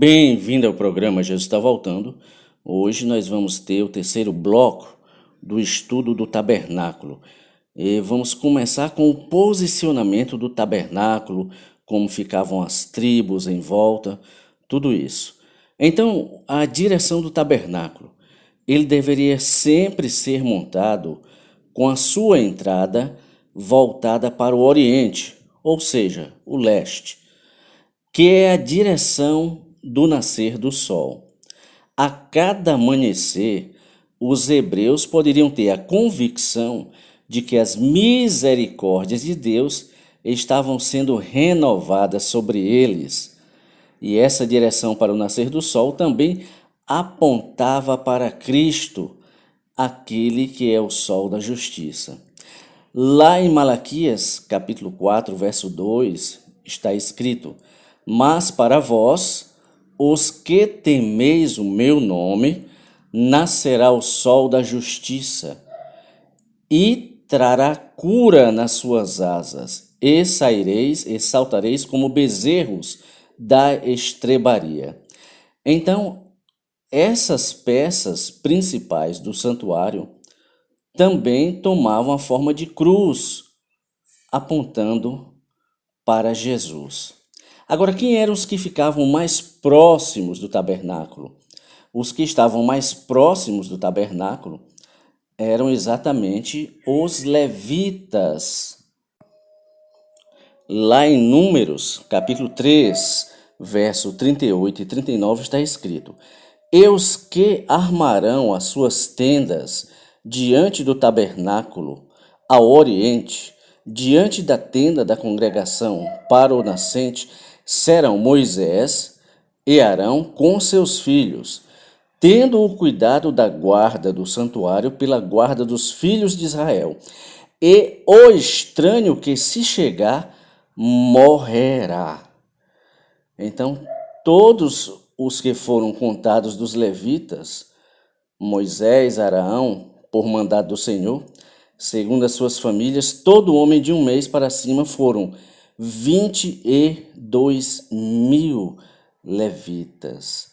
Bem-vindo ao programa Jesus está Voltando. Hoje nós vamos ter o terceiro bloco do estudo do tabernáculo. E vamos começar com o posicionamento do tabernáculo, como ficavam as tribos em volta, tudo isso. Então, a direção do tabernáculo, ele deveria sempre ser montado com a sua entrada voltada para o oriente, ou seja, o leste, que é a direção do nascer do sol. A cada amanhecer, os hebreus poderiam ter a convicção de que as misericórdias de Deus estavam sendo renovadas sobre eles. E essa direção para o nascer do sol também apontava para Cristo, aquele que é o sol da justiça. Lá em Malaquias, capítulo 4, verso 2, está escrito: Mas para vós, os que temeis o meu nome, nascerá o sol da justiça e trará cura nas suas asas, e saireis e saltareis como bezerros da estrebaria. Então, essas peças principais do santuário também tomavam a forma de cruz, apontando para Jesus. Agora, quem eram os que ficavam mais próximos do tabernáculo? Os que estavam mais próximos do tabernáculo eram exatamente os levitas. Lá em Números, capítulo 3, verso 38 e 39, está escrito: E os que armarão as suas tendas diante do tabernáculo, ao oriente, diante da tenda da congregação para o nascente, serão Moisés e Arão com seus filhos, tendo o cuidado da guarda do santuário pela guarda dos filhos de Israel. E o estranho que se chegar morrerá. Então, todos os que foram contados dos levitas, Moisés, Arão, por mandado do Senhor, segundo as suas famílias, todo homem de um mês para cima foram 22.000 levitas.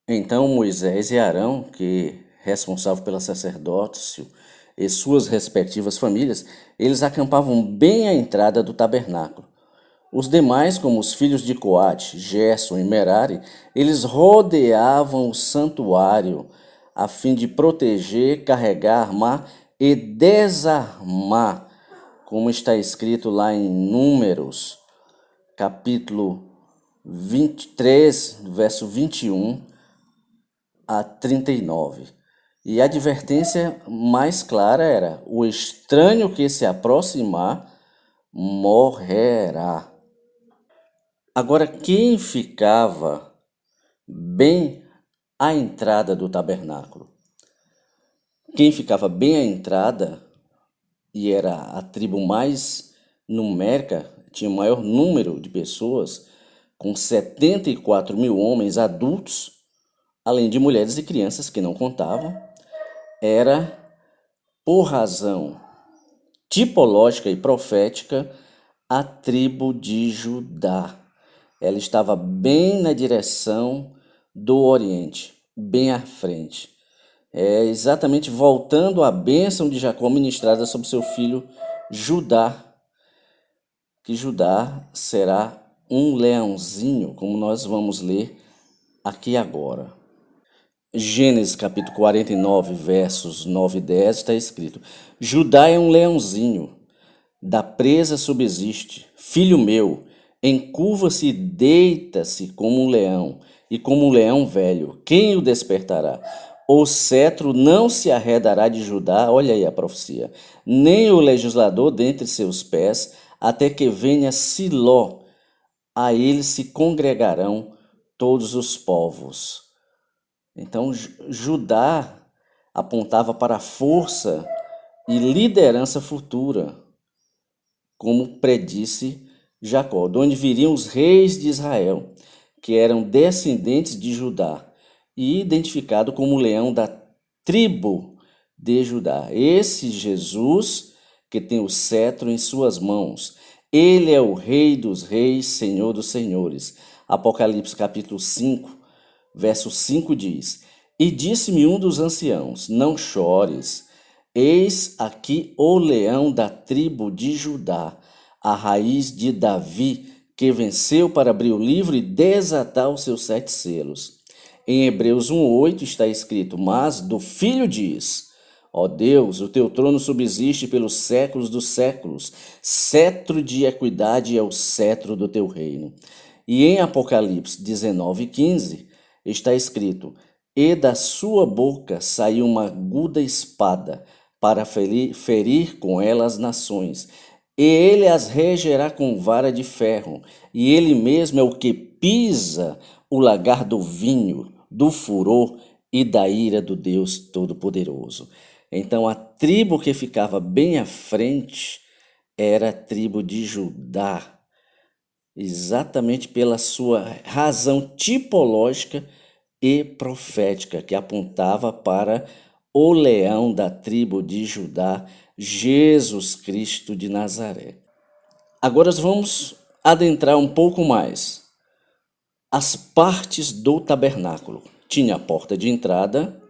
Então Moisés e Arão, que responsável pelo sacerdócio e suas respectivas famílias, eles acampavam bem à entrada do tabernáculo. Os demais, como os filhos de Coate, Gerson e Merari, eles rodeavam o santuário a fim de proteger, carregar, armar e desarmar, como está escrito lá em Números, capítulo 23, verso 21 a 39. E a advertência mais clara era: o estranho que se aproximar morrerá. Agora, quem ficava bem à entrada do tabernáculo? Quem ficava bem à entrada, e era a tribo mais numérica, tinha o maior número de pessoas, com 74.000 homens adultos, além de mulheres e crianças que não contavam, era, por razão tipológica e profética, a tribo de Judá. Ela estava bem na direção do Oriente, bem à frente. É exatamente voltando à bênção de Jacó ministrada sobre seu filho Judá, que Judá será um leãozinho, como nós vamos ler aqui agora. Gênesis capítulo 49, versos 9 e 10, está escrito: Judá é um leãozinho, da presa subsiste, filho meu, encurva-se e deita-se como um leão, e como um leão velho, quem o despertará? O cetro não se arredará de Judá, olha aí a profecia, nem o legislador dentre seus pés, até que venha Siló, a ele se congregarão todos os povos. Então, Judá apontava para a força e liderança futura, como predisse Jacó, de onde viriam os reis de Israel, que eram descendentes de Judá, e identificado como o leão da tribo de Judá. Esse Jesus que tem o cetro em suas mãos, ele é o Rei dos Reis, Senhor dos Senhores. Apocalipse capítulo 5, Verso 5 diz: E disse-me um dos anciãos: Não chores, eis aqui o leão da tribo de Judá, a raiz de Davi, que venceu para abrir o livro e desatar os seus 7 selos. Em Hebreus 1:8 está escrito: Mas do filho diz: Ó Deus, o teu trono subsiste pelos séculos dos séculos, cetro de equidade é o cetro do teu reino. E em Apocalipse 19:15 está escrito: E da sua boca saiu uma aguda espada, para ferir com ela as nações. E ele as regerá com vara de ferro, e ele mesmo é o que pisa o lagar do vinho, do furor e da ira do Deus Todo-Poderoso. Então a tribo que ficava bem à frente era a tribo de Judá, exatamente pela sua razão tipológica e profética, que apontava para o leão da tribo de Judá, Jesus Cristo de Nazaré. Agora vamos adentrar um pouco mais. As partes do tabernáculo. Tinha a porta de entrada,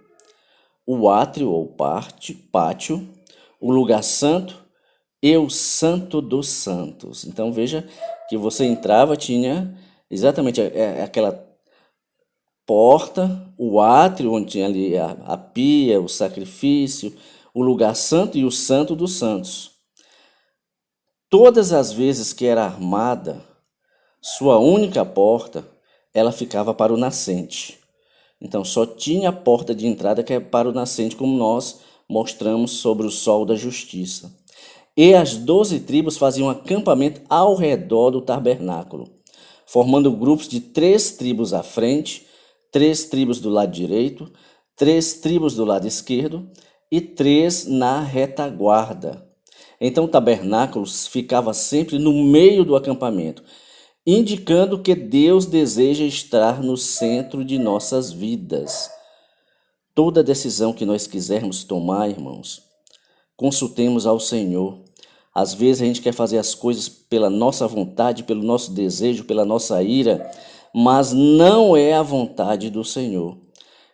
o átrio ou pátio, o lugar santo e o santo dos santos. Então veja que você entrava, tinha exatamente aquela porta, o átrio, onde tinha ali a pia, o sacrifício, o lugar santo e o santo dos santos. Todas as vezes que era armada, sua única porta, ela ficava para o nascente. Então só tinha a porta de entrada que é para o nascente, como nós mostramos sobre o sol da justiça. E as 12 tribos faziam acampamento ao redor do tabernáculo, formando grupos de 3 tribos à frente, 3 tribos do lado direito, 3 tribos do lado esquerdo e 3 na retaguarda. Então o tabernáculo ficava sempre no meio do acampamento, indicando que Deus deseja estar no centro de nossas vidas. Toda decisão que nós quisermos tomar, irmãos, consultemos ao Senhor. Às vezes a gente quer fazer as coisas pela nossa vontade, pelo nosso desejo, pela nossa ira, mas não é a vontade do Senhor.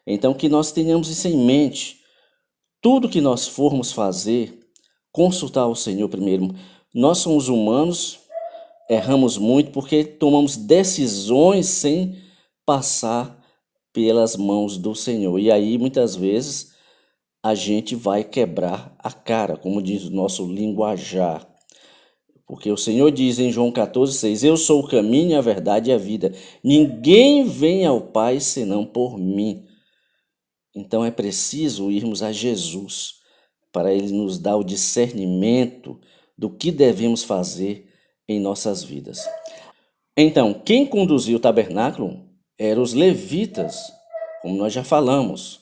Então que nós tenhamos isso em mente. Tudo que nós formos fazer, consultar o Senhor primeiro. Nós somos humanos, erramos muito porque tomamos decisões sem passar pelas mãos do Senhor. E aí muitas vezes a gente vai quebrar a cara, como diz o nosso linguajar. Porque o Senhor diz em João 14,6: Eu sou o caminho, a verdade e a vida. Ninguém vem ao Pai senão por mim. Então é preciso irmos a Jesus para Ele nos dar o discernimento do que devemos fazer em nossas vidas. Então, quem conduzia o tabernáculo eram os levitas, como nós já falamos.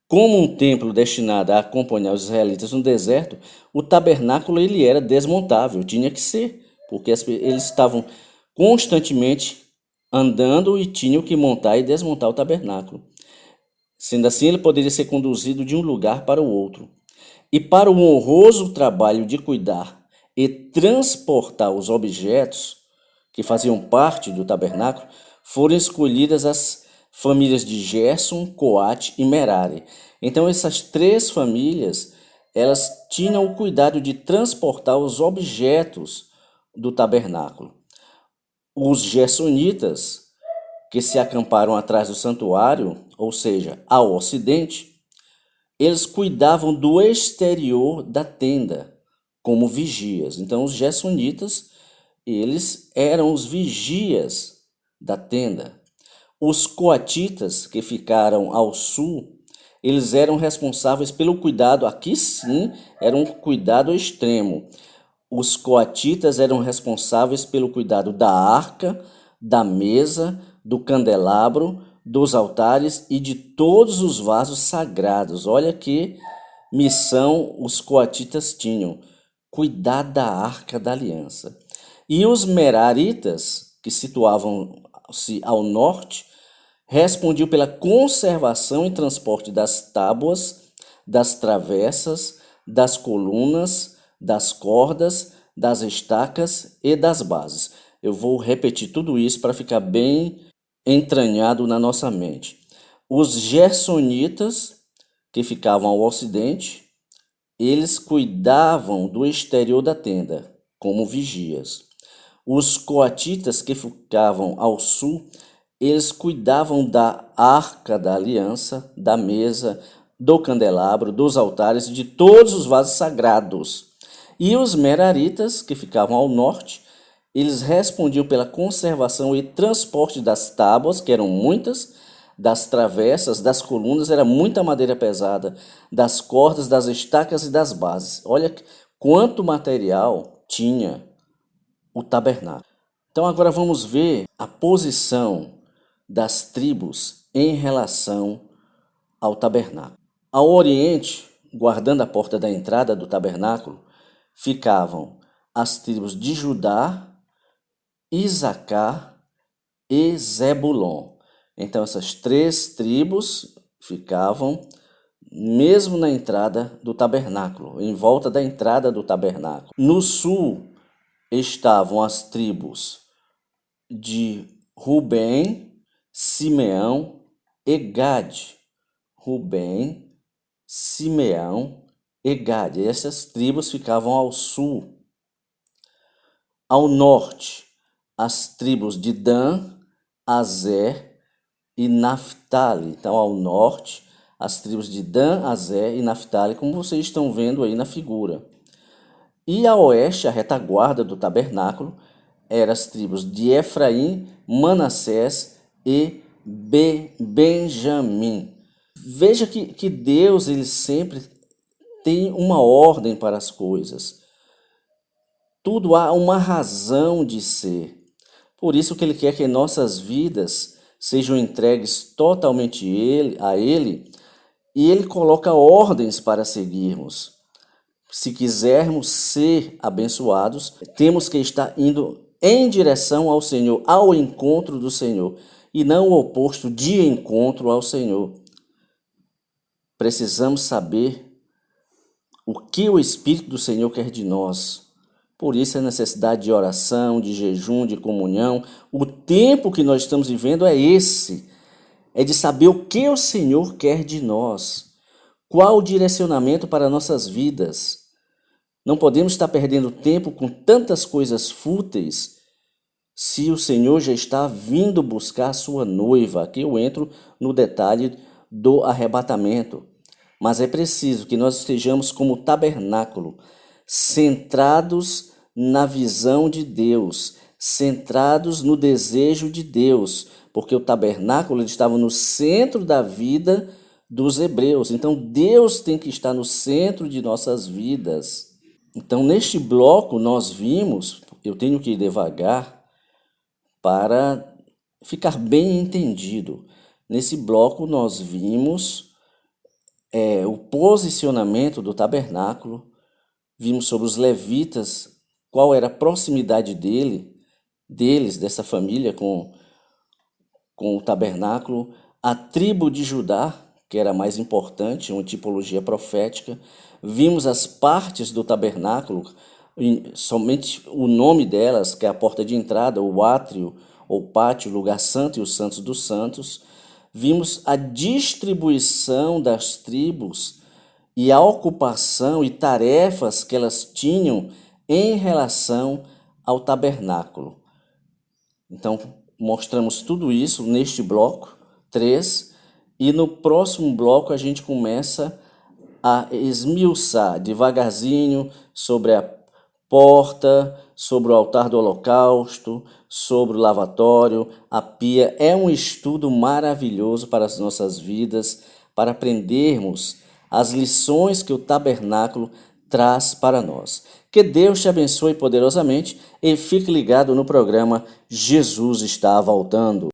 Como um templo destinado a acompanhar os israelitas no deserto, o tabernáculo ele era desmontável, tinha que ser, porque eles estavam constantemente andando e tinham que montar e desmontar o tabernáculo. Sendo assim, ele poderia ser conduzido de um lugar para o outro. E para o honroso trabalho de cuidar e transportar os objetos que faziam parte do tabernáculo, foram escolhidas as famílias de Gerson, Coate e Merari. Então essas 3 famílias, elas tinham o cuidado de transportar os objetos do tabernáculo. Os gersonitas, que se acamparam atrás do santuário, ou seja, ao ocidente, eles cuidavam do exterior da tenda, como vigias. Então os gersonitas, eles eram os vigias da tenda. Os coatitas, que ficaram ao sul, eles eram responsáveis pelo cuidado, aqui sim, era um cuidado extremo. Os coatitas eram responsáveis pelo cuidado da arca, da mesa, do candelabro, dos altares e de todos os vasos sagrados. Olha que missão os coatitas tinham: cuidar da arca da aliança. E os meraritas, que situavam-se ao norte, respondiam pela conservação e transporte das tábuas, das travessas, das colunas, das cordas, das estacas e das bases. Eu vou repetir tudo isso para ficar bem entranhado na nossa mente. Os gersonitas, que ficavam ao ocidente, eles cuidavam do exterior da tenda, como vigias. Os coatitas, que ficavam ao sul, eles cuidavam da arca da aliança, da mesa, do candelabro, dos altares e de todos os vasos sagrados. E os meraritas, que ficavam ao norte, eles respondiam pela conservação e transporte das tábuas, que eram muitas, das travessas, das colunas, era muita madeira pesada, das cordas, das estacas e das bases. Olha quanto material tinha o tabernáculo. Então agora vamos ver a posição das tribos em relação ao tabernáculo. Ao oriente, guardando a porta da entrada do tabernáculo, ficavam as tribos de Judá, Isacar e Zebulon. Então essas três tribos ficavam mesmo na entrada do tabernáculo, em volta da entrada do tabernáculo. No sul estavam as tribos de Rubem, Simeão e Gade. Rubem, Simeão e Gade. Essas tribos ficavam ao sul. Ao norte, as tribos de Dan, Azer e Naphtali. Então, ao norte, as tribos de Dan, Azer e Naphtali, como vocês estão vendo aí na figura. E a oeste, a retaguarda do tabernáculo, eram as tribos de Efraim, Manassés e Benjamim. Veja que Deus ele sempre tem uma ordem para as coisas. Tudo há uma razão de ser. Por isso que Ele quer que nossas vidas sejam entregues totalmente a Ele, e Ele coloca ordens para seguirmos. Se quisermos ser abençoados, temos que estar indo em direção ao Senhor, ao encontro do Senhor, e não o oposto, de encontro ao Senhor. Precisamos saber o que o Espírito do Senhor quer de nós. Por isso a necessidade de oração, de jejum, de comunhão. O tempo que nós estamos vivendo é esse. É de saber o que o Senhor quer de nós. Qual o direcionamento para nossas vidas. Não podemos estar perdendo tempo com tantas coisas fúteis se o Senhor já está vindo buscar a sua noiva. Aqui eu entro no detalhe do arrebatamento. Mas é preciso que nós estejamos como tabernáculo, centrados na visão de Deus, centrados no desejo de Deus, porque o tabernáculo ele estava no centro da vida dos hebreus. Então Deus tem que estar no centro de nossas vidas. Então neste bloco nós vimos, eu tenho que ir devagar para ficar bem entendido. Nesse bloco nós vimos o posicionamento do tabernáculo, vimos sobre os levitas, qual era a proximidade deles, dessa família com o tabernáculo, a tribo de Judá, que era a mais importante, uma tipologia profética, vimos as partes do tabernáculo, somente o nome delas, que é a porta de entrada, o átrio ou pátio, lugar santo e os santos dos santos. Vimos a distribuição das tribos e a ocupação e tarefas que elas tinham em relação ao tabernáculo. Então, mostramos tudo isso neste bloco 3, e no próximo bloco a gente começa a esmiuçar devagarzinho sobre a porta, sobre o altar do holocausto, sobre o lavatório, a pia. É um estudo maravilhoso para as nossas vidas, para aprendermos as lições que o tabernáculo traz para nós. Que Deus te abençoe poderosamente e fique ligado no programa Jesus está voltando.